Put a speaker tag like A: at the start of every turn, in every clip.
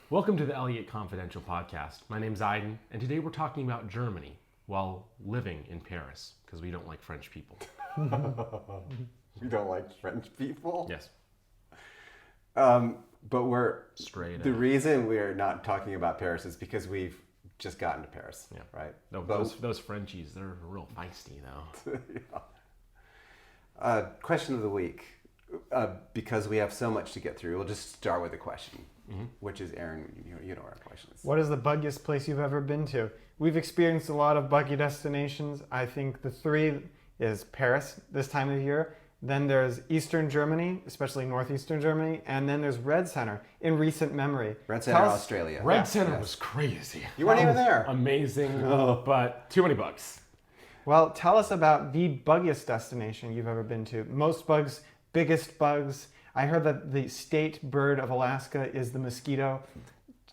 A: Welcome to the Elliott Confidential Podcast. My name's Aiden, and today we're talking about Germany while living in Paris, because we don't like French people.
B: We don't like French people?
A: Yes.
B: But we're...
A: Straight
B: The
A: up.
B: reason we're not talking about Paris is because we've just gotten to Paris,
A: Yeah.
B: right?
A: No, those Frenchies, they're real feisty, though.
B: Yeah. Question of the week. Because we have so much to get through, we'll just start with a question, which is, Aaron, you know what our question is.
C: What is the buggiest place you've ever been to? We've experienced a lot of buggy destinations. I think the three is Paris this time of year. Then there's Eastern Germany, especially northeastern Germany. And then there's Red Center in recent memory.
B: Red Center, Australia.
A: Red Center was crazy.
B: You weren't even there.
A: Amazing, but too many bugs.
C: Well, tell us about the buggiest destination you've ever been to. Most bugs, biggest bugs. I heard that the state bird of Alaska is the mosquito.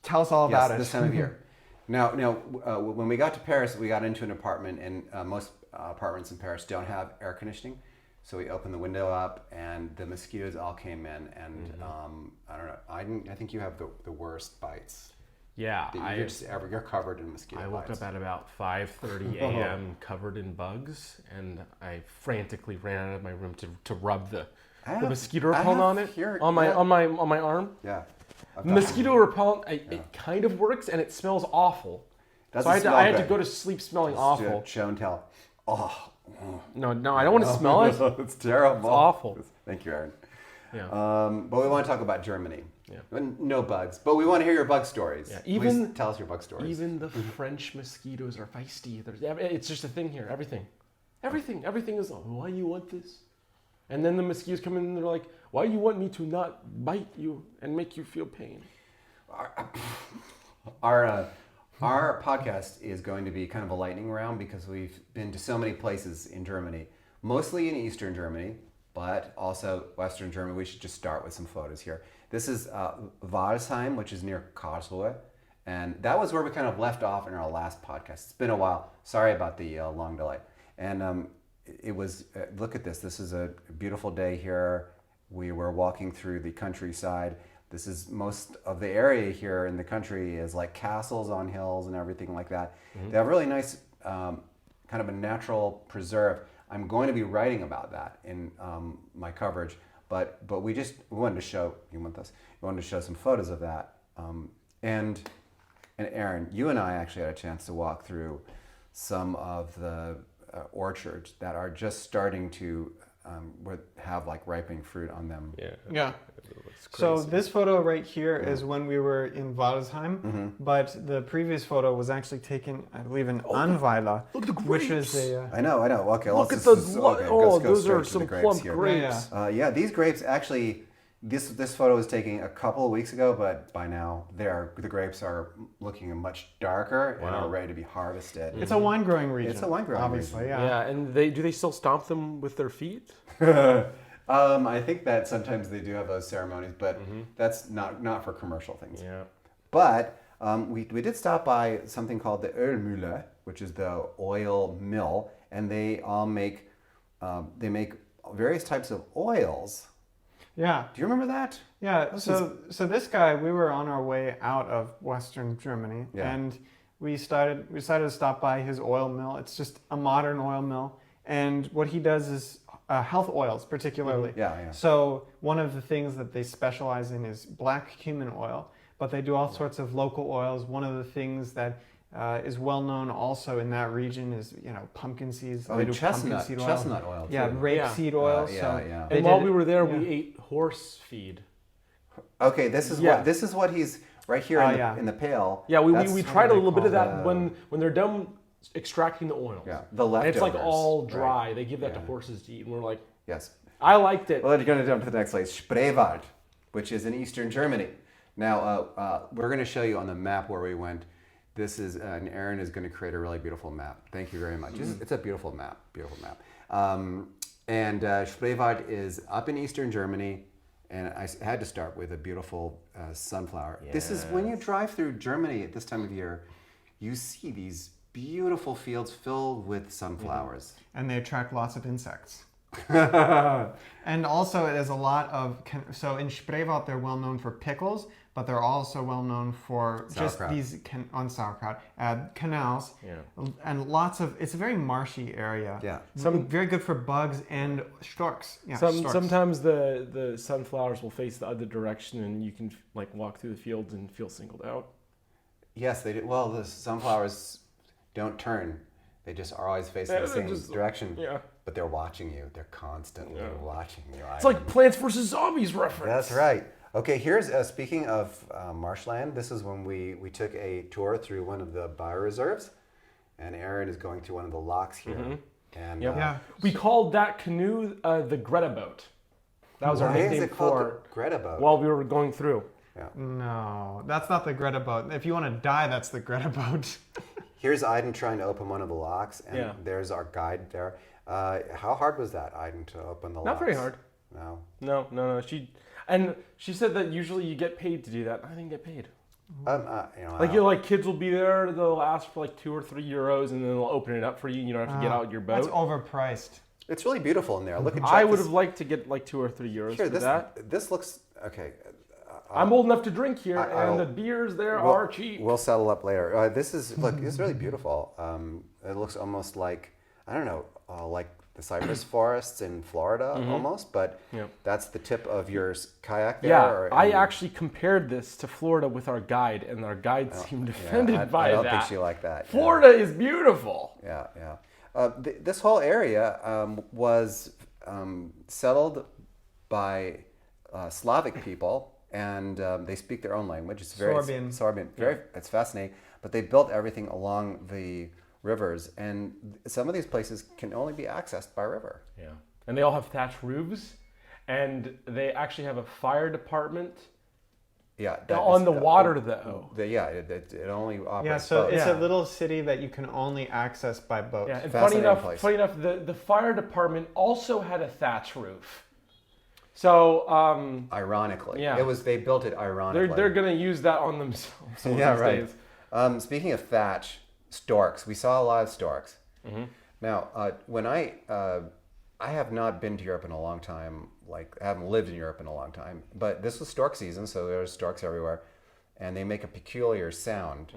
C: Tell us all about it.
B: This time of year. Now, when we got to Paris, we got into an apartment, and most apartments in Paris don't have air conditioning. So we opened the window up, and the mosquitoes all came in, and I don't know. I think you have the worst bites.
A: Yeah,
B: You're covered in mosquito
A: I woke
B: bites.
A: up at about 5:30 a.m. covered in bugs, and I frantically ran out of my room to rub the mosquito repellent on it on my arm.
B: Yeah.
A: Mosquito repellent, it kind of works, and it smells awful.
B: Doesn't
A: So I
B: smell
A: had to
B: good.
A: go to sleep smelling awful.
B: Show and tell. Oh.
A: No, I don't want to smell it.
B: It's terrible.
A: It's awful.
B: Thank you, Aaron.
A: Yeah.
B: But we want to talk about Germany.
A: Yeah.
B: No bugs, but we want to hear your bug stories.
A: Yeah,
B: Please tell us your bug stories.
A: Even the French mosquitoes are feisty. It's just a thing here. Everything is, why you want this? And then the mosquitoes come in and they're like, why you want me to not bite you and make you feel pain?
B: Our podcast is going to be kind of a lightning round because we've been to so many places in Germany, mostly in Eastern Germany, but also Western Germany. We should just start with some photos here. This is Walsheim, which is near Karlsruhe, and that was where we kind of left off in our last podcast. It's been a while. Sorry about the long delay. And it was, look at this. This is a beautiful day here. We were walking through the countryside. This is most of the area here in the country is like castles on hills and everything like that. They have really nice, kind of a natural preserve. I'm going to be writing about that in my coverage, but we wanted to show, we wanted to show some photos of that. And Aaron, you and I actually had a chance to walk through some of the orchards that are just starting to have like ripening fruit on them.
C: Yeah. So this photo right here is when we were in Walsheim, but the previous photo was actually taken, I believe, in Anweiler,
A: Look at the
C: which
A: grapes.
C: is
B: I know. Okay,
A: Look at
B: let's
A: those.
B: go
A: Those
B: straight
A: are
B: to the
A: some
B: grapes
A: plump
B: here.
A: grapes.
C: Yeah.
B: These grapes actually, this photo was taken a couple of weeks ago, but by now the grapes are looking much darker and are ready to be harvested.
C: It's a wine growing region.
B: It's a wine growing
C: obviously,
B: region.
C: yeah.
A: Yeah, and do they still stomp them with their feet?
B: I think that sometimes they do have those ceremonies, but that's not for commercial things.
A: Yeah.
B: But we did stop by something called the Ölmühle, which is the oil mill, and they all make various types of oils.
C: Yeah.
B: Do you remember that?
C: Yeah, so this guy, we were on our way out of Western Germany, and we decided to stop by his oil mill. It's just a modern oil mill, and what he does is health oils, particularly.
B: Yeah.
C: So one of the things that they specialize in is black cumin oil, but they do all sorts of local oils. One of the things that is well known also in that region is pumpkin seeds.
B: Oh,
C: They do
B: chestnut oil.
C: Yeah,
B: too.
C: rapeseed oil.
B: Yeah.
A: And while we were there, we ate horse feed.
B: Okay, this is what he's right here in the pail.
A: Yeah,
B: That's
A: we
B: what
A: tried a
B: they
A: little bit of
B: call
A: that when they're done extracting the oils.
B: Yeah, the
A: And
B: leftovers.
A: it's like all dry.
B: right?
A: They give that to horses to eat, and we're like,
B: Yes.
A: I liked it.
B: Well, then you're going to jump to the next place, Spreewald, which is in Eastern Germany. Now, we're going to show you on the map where we went. This is, and Aaron is going to create a really beautiful map. Thank you very much. It's a beautiful map, And Spreewald is up in Eastern Germany, and I had to start with a beautiful sunflower. Yes. This is when you drive through Germany at this time of year, you see these beautiful fields filled with sunflowers.
C: And they attract lots of insects. And also there's a lot of, so in Spreewald they're well known for pickles, but they're also well known for just
B: Sauerkraut.
C: these on sauerkraut, canals,
A: Yeah.
C: and lots of. It's a very marshy area.
B: Yeah.
C: Very good for bugs and storks. Yeah, storks.
A: Sometimes the sunflowers will face the other direction, and you can like walk through the fields and feel singled out.
B: Yes, they do. Well, the sunflowers don't turn. They just are always facing the same direction.
A: Yeah.
B: But they're watching you. They're constantly watching you.
A: It's like Plants vs. Zombies reference.
B: That's right. Okay, here's speaking of marshland. This is when we took a tour through one of the bioreserves, and Aaron is going through one of the locks here. And
C: Yeah.
A: We called that canoe the Greta boat. That was our
B: why is
A: nickname
B: it called
A: for
B: the Greta boat?
A: while we were going through.
C: No, that's not the Greta boat. If you want to die, that's the Greta boat.
B: Here's Aiden trying to open one of the locks, and
A: Yeah.
B: there's our guide there. How hard was that, Aiden, to open the locks?
A: Not very hard.
B: No.
A: No. She said that usually you get paid to do that. I didn't get paid. Like kids will be there. They'll ask for like 2 or 3 euros, and then they'll open it up for you. And you don't have to get out your boat.
C: That's overpriced.
B: It's really beautiful in there. Look at.
A: I would have liked to get like 2 or 3 euros
B: Here,
A: for that.
B: this looks okay.
A: I'm old enough to drink here,
B: I'll-
A: and the beers there are cheap.
B: We'll settle up later. This is really beautiful. It looks almost like I don't know, like the cypress forests in Florida almost, but
A: Yep.
B: that's the tip of your kayak there.
A: Yeah, I actually compared this to Florida with our guide, and our guide seemed offended by that.
B: I don't think she liked that.
A: Florida is beautiful.
B: Yeah. This whole area was settled by Slavic people, and they speak their own language. It's very
C: Sorbian.
B: It's fascinating. But they built everything along the rivers, and some of these places can only be accessed by river.
A: Yeah, and they all have thatched roofs, and they actually have a fire department.
B: Yeah,
A: On the water though.
B: It only operates.
C: Yeah, so
B: boats.
C: it's a little city that you can only access by boat.
A: Yeah, and
B: Fascinating place.
A: funny enough, the fire department also had a thatch roof. So
B: Ironically,
A: yeah.
B: They built it ironically.
A: they're gonna use that on themselves. One
B: Yeah,
A: of these
B: right.
A: days.
B: Speaking of thatch, storks. We saw a lot of storks. Now, when I have not been to Europe in a long time. Like, I haven't lived in Europe in a long time. But this was stork season, so there's storks everywhere, and they make a peculiar sound.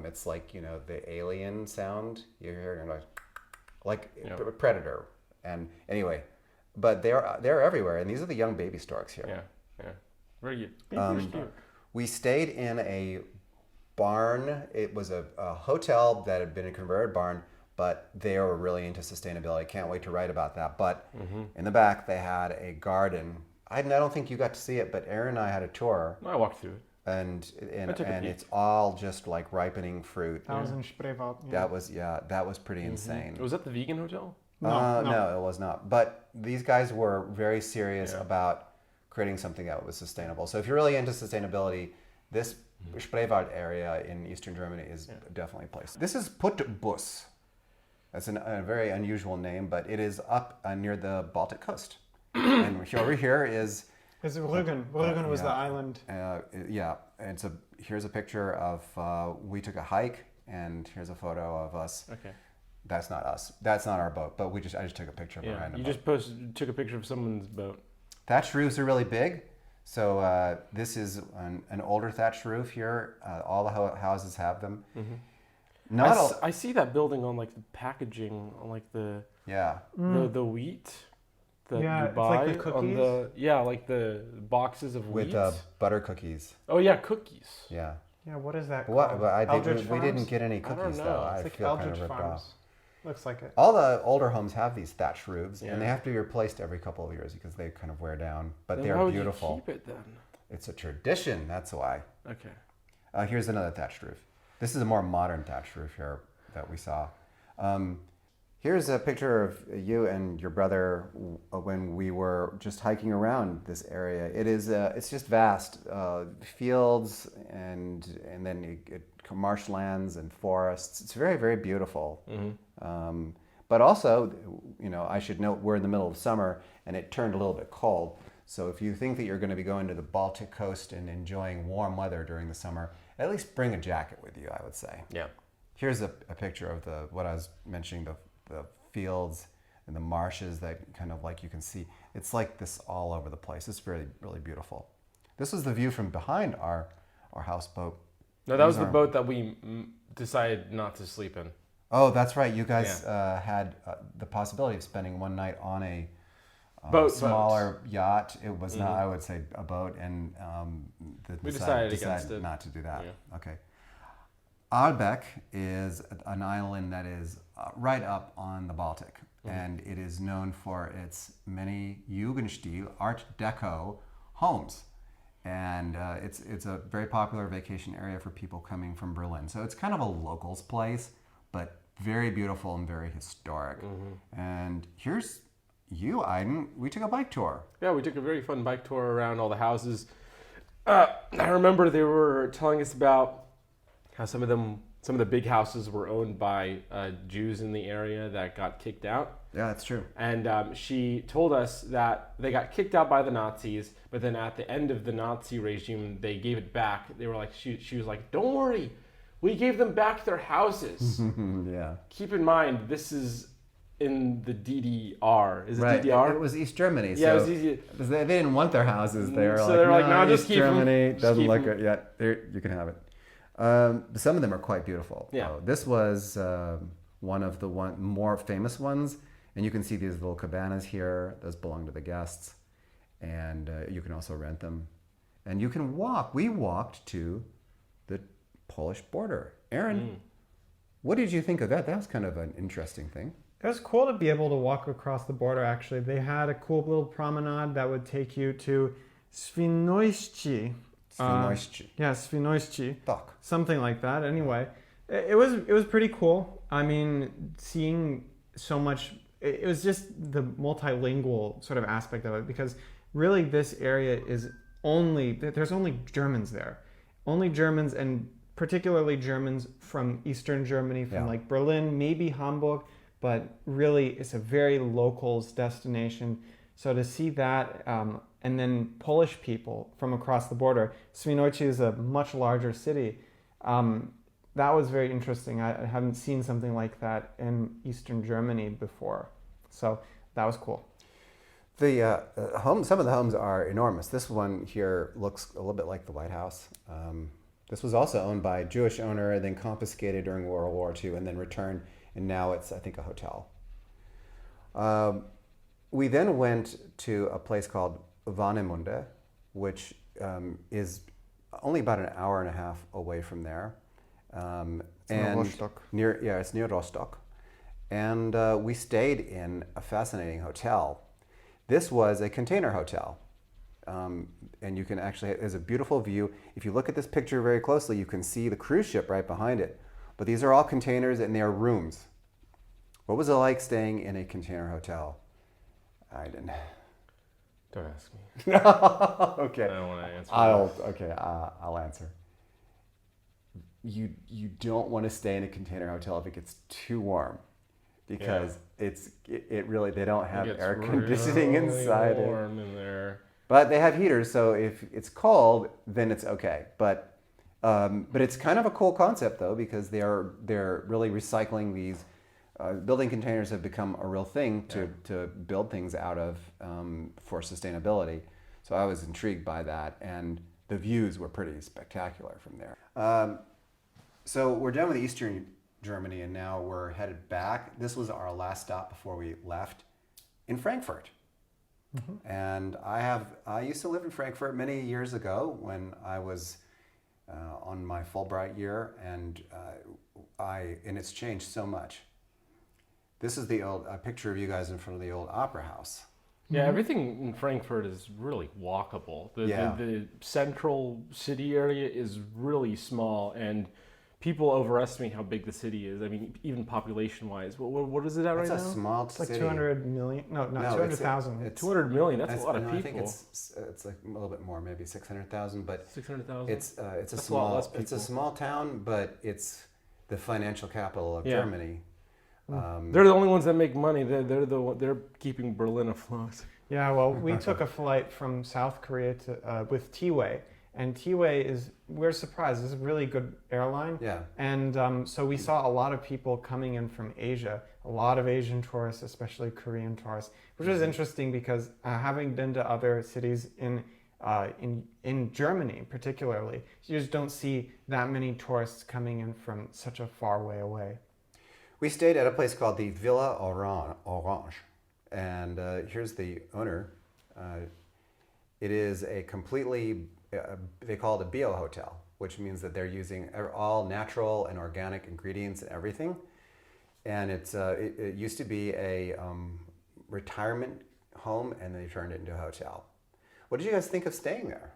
B: It's like the alien sound you hear, like a predator. And anyway, but they're everywhere, and these are the young baby storks here.
A: Yeah, very good.
B: We stayed in a barn. It was a hotel that had been a converted barn, but they were really into sustainability. Can't wait to write about that. But in the back, they had a garden. I don't think you got to see it, but Aaron and I had a tour,
A: I walked through it.
B: and
A: took a peek.
B: it's all just like ripening fruit.
C: That was in Spreewald.
B: That was pretty insane.
A: Was that the vegan hotel?
B: No, it was not. But these guys were very serious about creating something that was sustainable. So if you're really into sustainability, this Spreewald area in Eastern Germany is definitely a place. This is Putbus. That's a very unusual name, but it is up near the Baltic coast. And over here is...
C: It's Rügen. Rügen was the island.
B: Here's a picture of... we took a hike, and here's a photo of us.
A: Okay.
B: That's not us. That's not our boat, but I just took a picture of a random
A: You
B: boat.
A: just took a picture of someone's boat.
B: Thatched roofs are really big. So this is an older thatched roof here. All the houses have them.
A: I see that building on like the packaging, on like the wheat that you
C: it's
A: buy.
C: like the
A: on like the boxes of wheat.
B: With butter cookies.
A: Oh yeah, cookies.
B: Yeah.
C: Yeah, what is that
B: What?
C: called?
B: But
C: Eldridge
B: we didn't
C: Farms?
B: get any
A: I don't
B: cookies
A: know.
B: though.
C: It's
B: I
C: like
B: feel kind
C: Eldridge
B: of ripped
C: Farms.
B: off.
C: Looks like it.
B: All the older homes have these thatched roofs,
A: Yeah.
B: and they have to be replaced every couple of years because they kind of wear down. But
A: Then
B: they're
A: why would
B: beautiful.
A: You keep it then?
B: It's a tradition. That's why.
A: Okay.
B: Here's another thatched roof. This is a more modern thatched roof here that we saw. Here's a picture of you and your brother when we were just hiking around this area. It is it's just vast fields and then marshlands and forests. It's very, very beautiful. But also, I should note we're in the middle of summer and it turned a little bit cold. So if you think that you're going to be going to the Baltic coast and enjoying warm weather during the summer, at least bring a jacket with you, I would say.
A: Yeah.
B: Here's a picture of what I was mentioning, the fields and the marshes that kind of like you can see. It's like this all over the place. It's really, really beautiful. This is the view from behind our or houseboat.
A: No, that was
B: These
A: the
B: are-
A: boat that we decided not to sleep in.
B: Oh, that's right. You guys had the possibility of spending one night on a smaller yacht. It was not, I would say, a boat, and
A: We decided against it.
B: not to do that.
A: Yeah.
B: Okay. Ahlbeck is an island that is right up on the Baltic, and it is known for its many Jugendstil Art Deco homes. And it's a very popular vacation area for people coming from Berlin. So it's kind of a locals place, but very beautiful and very historic. And here's you, Aiden. We took a bike tour.
A: Yeah, we took a very fun bike tour around all the houses. I remember they were telling us about how some of the big houses were owned by Jews in the area that got kicked out.
B: Yeah, that's true.
A: And she told us that they got kicked out by the Nazis, but then at the end of the Nazi regime, they gave it back. They were like, she was like, don't worry, we gave them back their houses.
B: Yeah.
A: Keep in mind, this is in the DDR. Is it
B: Right.
A: DDR?
B: It was East Germany.
A: Yeah,
B: so
A: it was easy.
B: They didn't want their houses. They were
A: So
B: like,
A: they're like,
B: no,
A: no, just
B: East
A: keep 'em.
B: Germany
A: Just
B: doesn't
A: keep
B: like
A: 'em."
B: it yet. Here, you can have it. Some of them are quite beautiful.
A: Yeah.
B: This was one of the more famous ones. And you can see these little cabanas here. Those belong to the guests. And you can also rent them. And you can walk. We walked to the Polish border. Aaron, what did you think of that? That was kind of an interesting thing.
C: It was cool to be able to walk across the border, actually. They had a cool little promenade that would take you to Świnoujście.
B: Świnoujście.
C: Yeah, Świnoujście.
B: Tak.
C: Something like that. Anyway, it was pretty cool. I mean, seeing so much, it was just the multilingual sort of aspect of it, because really this area is there's only Germans there. Only Germans, and particularly Germans from Eastern Germany, from like Berlin, maybe Hamburg, but really it's a very locals destination. So to see that, and then Polish people from across the border, Świnoujście is a much larger city. That was very interesting. I haven't seen something like that in Eastern Germany before. So that was cool.
B: The some of the homes are enormous. This one here looks a little bit like the White House. This was also owned by a Jewish owner and then confiscated during World War II and then returned, and now it's, I think, a hotel. We then went to a place called Warnemünde, which is only about an hour and a half away from there.
C: Near Rostock.
B: It's near Rostock. And we stayed in a fascinating hotel. This was a container hotel. And you can actually, there's a beautiful view. If you look at this picture very closely, you can see the cruise ship right behind it. But these are all containers and they are rooms. What was it like staying in a container hotel? I didn't.
A: Don't ask me.
B: Okay.
A: I don't want to answer.
B: I'll answer. You don't want to stay in a container hotel if it gets too warm, because it really, they don't have air conditioning inside it.
A: Warm in there.
B: But they have heaters, so if it's cold, then it's okay. But it's kind of a cool concept though, because they're really recycling these. Building containers have become a real thing to build things out of for sustainability. So I was intrigued by that, and the views were pretty spectacular from there. So we're done with Eastern Germany, and now we're headed back. This was our last stop before we left in Frankfurt. Mm-hmm. And I used to live in Frankfurt many years ago when I was on my Fulbright year, and it's changed so much. This is a picture of you guys in front of the old opera house.
A: Yeah, everything in Frankfurt is really walkable. The central city area is really small, and people overestimate how big the city is. I mean, even population-wise. What is it at right now?
B: It's a small
C: It's like
B: city.
C: 200 million. No, not 200,000.
A: 200 million. That's a lot of people.
B: I think it's like a little bit more, maybe 600,000. But
A: 600,000.
B: It's a
A: That's a lot less
B: it's a
A: people.
B: small town, but it's the financial capital of Germany.
A: They're the only ones that make money. They're keeping Berlin afloat.
C: Yeah, well, we took a flight from South Korea to with T-Way, and T-Way we're surprised. It's a really good airline.
B: Yeah.
C: And so we saw a lot of people coming in from Asia, a lot of Asian tourists, especially Korean tourists, which was interesting because having been to other cities in in Germany particularly. You just don't see that many tourists coming in from such a far way away.
B: We stayed at a place called the Villa Orange, and here's the owner. It is a completely, they call it a bio hotel, which means that they're using all natural and organic ingredients and everything. And it used to be a retirement home, and they turned it into a hotel. What did you guys think of staying there?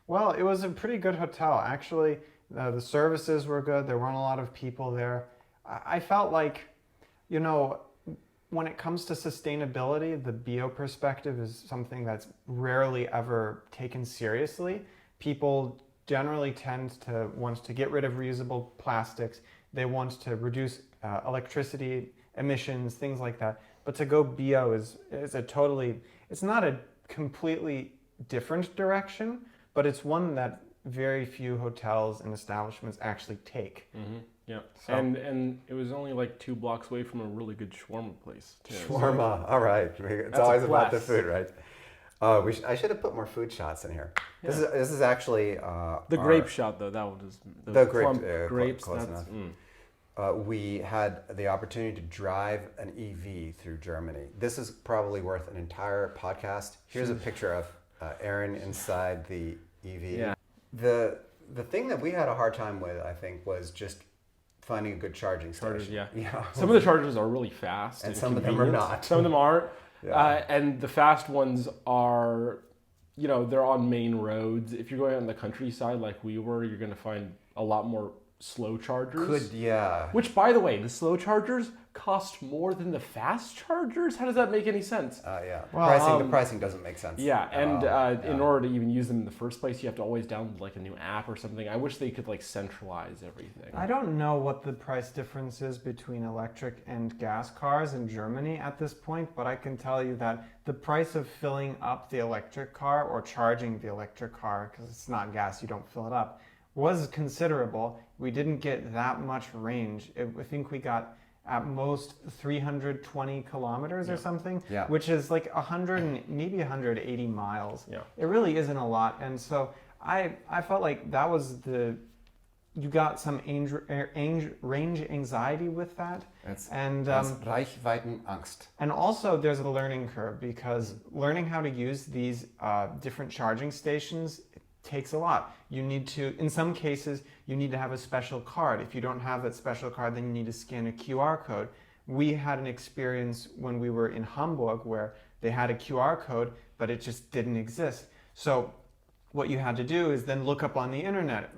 C: Well, it was a pretty good hotel. Actually, the services were good. There weren't a lot of people there. I felt like, when it comes to sustainability, the bio perspective is something that's rarely ever taken seriously. People generally tend to want to get rid of reusable plastics. They want to reduce electricity emissions, things like that. But to go bio is it's not a completely different direction, but it's one that very few hotels and establishments actually take.
A: Mm-hmm. Yeah,
C: So-
A: and it was only like 2 blocks away from a really good shawarma place too.
B: Shawarma. All right. It's
A: That's a
B: always about the
A: plus.
B: food, right? I should have put more food shots in here.
A: Yeah.
B: This is actually
A: The grape shot though, that one is
B: The grape-
A: plump
B: yeah,
A: grapes.
B: close
A: That's,
B: enough. We had the opportunity to drive an EV through Germany. This is probably worth an entire podcast. Here's a picture of Aaron inside the EV.
A: Yeah.
B: The thing that we had a hard time with, I think, was just finding a good charging
A: Chargers,
B: station.
A: yeah. Some of the chargers are really fast,
B: And some of them are
A: convenient.
B: not.
A: Some of them aren't,
B: Yeah.
A: and the fast ones are, they're on main roads. If you're going out in the countryside like we were, you're going to find a lot more slow chargers.
B: Yeah.
A: Which, by the way, the slow chargers cost more than the fast chargers. How does that make any sense?
B: Yeah.
C: Well,
B: The pricing doesn't make sense.
A: Yeah, and
B: Yeah.
A: in order to even use them in the first place, you have to always download like a new app or something. I wish they could like centralize everything.
C: I don't know what the price difference is between electric and gas cars in Germany at this point, but I can tell you that the price of filling up the electric car or charging the electric car, because it's not gas, you don't fill it up, was considerable. We didn't get that much range. I think we got at most 320 kilometers or something,
B: Yeah.
C: which is like 100 and maybe 180 miles.
A: Yeah.
C: It really isn't a lot. And so I felt like that was you got some range anxiety with that.
B: That's
C: Reichweitenangst. And also there's a learning curve, because learning how to use these different charging stations takes a lot. You need to, in some cases, you need to have a special card. If you don't have that special card, then you need to scan a QR code. We had an experience when we were in Hamburg where they had a QR code, but it just didn't exist. So what you had to do is then look up on the internet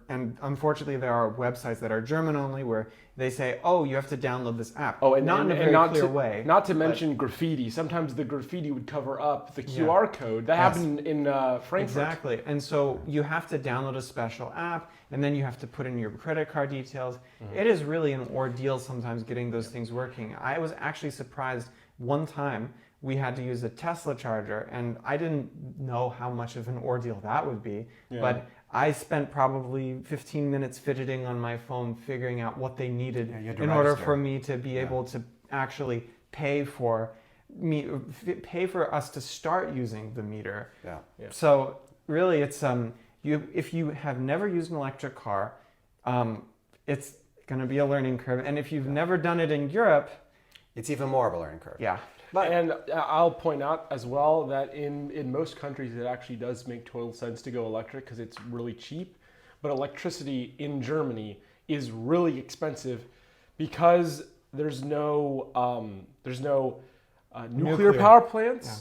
C: and unfortunately there are websites that are German only where they say, oh, you have to download this app.
A: Oh, and
C: not in a
A: and
C: very
A: not
C: clear
A: to,
C: way.
A: Not to mention graffiti. Sometimes the graffiti would cover up the QR code. That happened in Frankfurt.
C: Exactly. And so you have to download a special app, and then you have to put in your credit card details. It is really an ordeal sometimes getting those things working. I was actually surprised one time we had to use a Tesla charger, and I didn't know how much of an ordeal that would be.
A: Yeah.
C: But I spent probably 15 minutes fidgeting on my phone figuring out what they needed
B: you had to
C: in order
B: register.
C: for me to be able to actually pay for us to start using the meter.
B: Yeah.
C: So really, it's if you have never used an electric car, it's going to be a learning curve, and if you've never done it in Europe,
B: It's even more of a learning curve.
C: yeah.
A: And I'll point out as well that in most countries it actually does make total sense to go electric because it's really cheap. But electricity in Germany is really expensive because there's no nuclear power plants.
C: Yeah.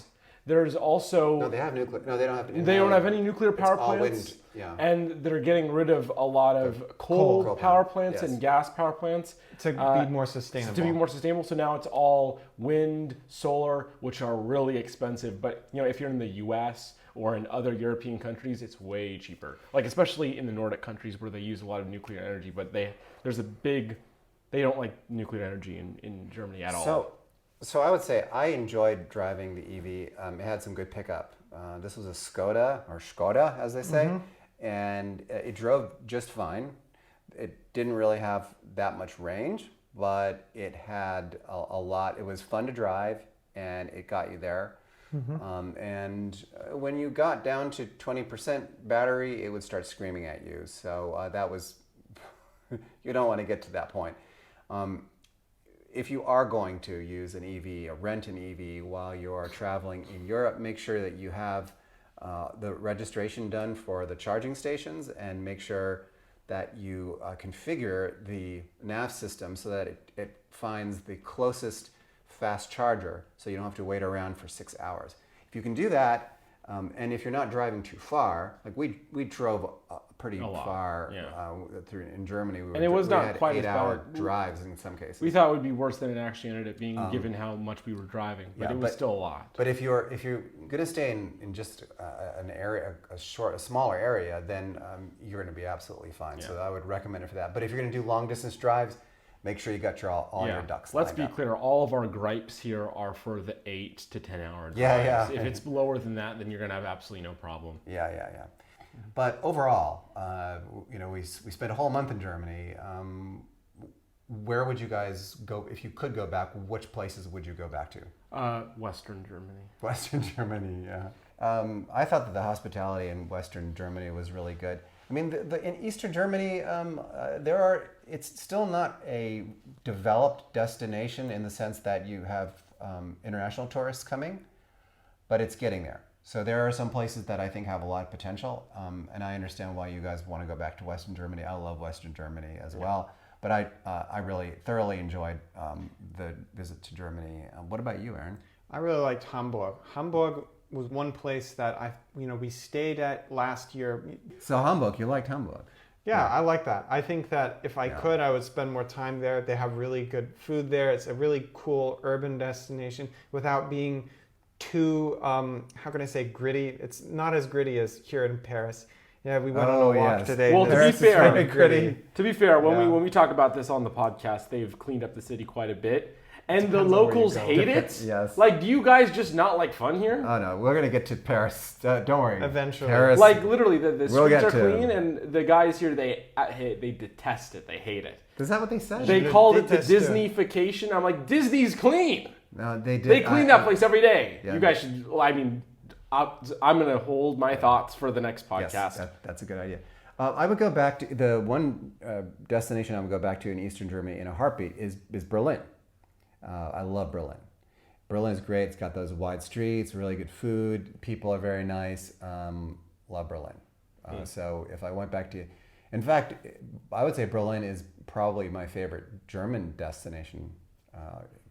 A: There's also
B: No, they have nuclear. No, they don't have.
A: they don't have any nuclear power
B: It's all
A: plants.
B: wind. Yeah.
A: And they're getting rid of a lot of coal
B: Coal
A: power
B: plant,
A: plants
B: yes.
A: and gas power plants.
C: To be more sustainable.
A: To be more sustainable. So now it's all wind, solar, which are really expensive. But if you're in the U.S. or in other European countries, it's way cheaper. Like especially in the Nordic countries where they use a lot of nuclear energy, but they don't like nuclear energy in Germany at all.
B: So I would say I enjoyed driving the EV. It had some good pickup. This was a Skoda, as they say, and it drove just fine. It didn't really have that much range, but it had a lot. It was fun to drive, and it got you there. And when you got down to 20% battery, it would start screaming at you. So that was, you don't want to get to that point. If you are going to use an EV or rent an EV while you're traveling in Europe, make sure that you have the registration done for the charging stations, and make sure that you configure the nav system so that it finds the closest fast charger, so you don't have to wait around for 6 hours. If you can do that, and if you're not driving too far, like we drove pretty far through in Germany.
A: And it was not quite as
B: 8-hour
A: bad.
B: drives in some cases.
A: We thought it would be worse than it actually ended up being, given how much we were driving. But it was still a lot.
B: But if you're going to stay in just an area, a smaller area, then you're going to be absolutely fine. So I would recommend it for that. But if you're going to do long distance drives, make sure you got all your ducks lined
A: Let's be
B: up.
A: clear. All of our gripes here are for the 8 to 10 hour drives.
B: Yeah.
A: If it's lower than that, then you're going to have absolutely no problem.
B: Yeah. But overall, we spent a whole month in Germany. Where would you guys go if you could go back? Which places would you go back to?
A: Western Germany.
B: Western Germany, yeah. I thought that the hospitality in Western Germany was really good. I mean, in Eastern Germany, it's still not a developed destination in the sense that you have international tourists coming, but it's getting there. So there are some places that I think have a lot of potential, and I understand why you guys want to go back to Western Germany. I love Western Germany as well, but I really thoroughly enjoyed the visit to Germany. What about you, Aaron?
C: I really liked Hamburg. Hamburg was one place that we stayed at last year.
B: So Hamburg, you liked Hamburg?
C: Yeah, I like that. I think that if I could, I would spend more time there. They have really good food there. It's a really cool urban destination without being too, how can I say, gritty. It's not as gritty as here in Paris. Yeah, we went on a walk today.
A: Well, to be fair,
C: Yeah.
A: when we talk about this on the podcast, they've cleaned up the city quite a bit. And the locals hate it.
B: Yes.
A: Like, do you guys just not like fun here?
B: Oh no, we're gonna get to Paris. Don't worry.
C: Eventually.
B: Paris,
A: Like, literally, the
B: We'll
A: streets
B: get
A: are
B: to-
A: clean, and the guys here, they detest it. They hate it.
B: Is that what they said?
A: They called it the
C: detest it.
A: Disney-fication. I'm like, Disney's clean.
B: No, they did.
A: They clean that place every day.
B: Yeah.
A: You guys should. I mean, I'm gonna hold my thoughts for the next podcast.
B: Yes, that's a good idea. I would go back to the one destination I would go back to in Eastern Germany in a heartbeat is Berlin. I love Berlin. Berlin is great. It's got those wide streets, really good food. People are very nice. Love Berlin. So if I went back to, in fact, I would say Berlin is probably my favorite German destination,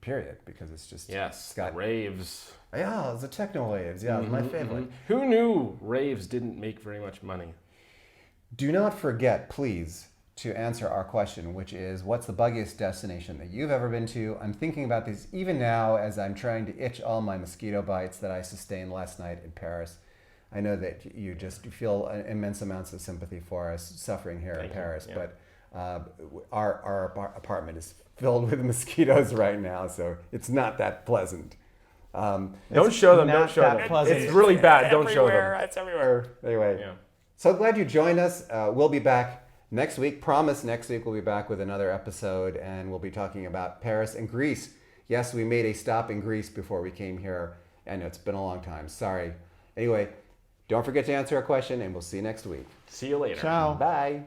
B: period, because it's just
A: Yes,
B: it's got
A: raves.
B: Yeah, it's the techno waves. Yeah, it's my favorite.
A: Who knew raves didn't make very much money?
B: Do not forget, please, to answer our question, which is, what's the buggiest destination that you've ever been to? I'm thinking about this even now as I'm trying to itch all my mosquito bites that I sustained last night in Paris. I know that you just feel immense amounts of sympathy for us suffering here in Paris, but our apartment is filled with mosquitoes right now, so it's not that pleasant.
A: Don't show them. Don't show them.
C: Pleasant.
A: It's really bad. Don't show them.
B: It's everywhere. Anyway,
A: Yeah.
B: so glad you joined us. We'll be back next week. Promise next week we'll be back with another episode, and we'll be talking about Paris and Greece. Yes, we made a stop in Greece before we came here. I know it's been a long time. Sorry. Anyway, don't forget to answer our question, and we'll see you next week.
A: See you later.
C: Ciao.
B: Bye.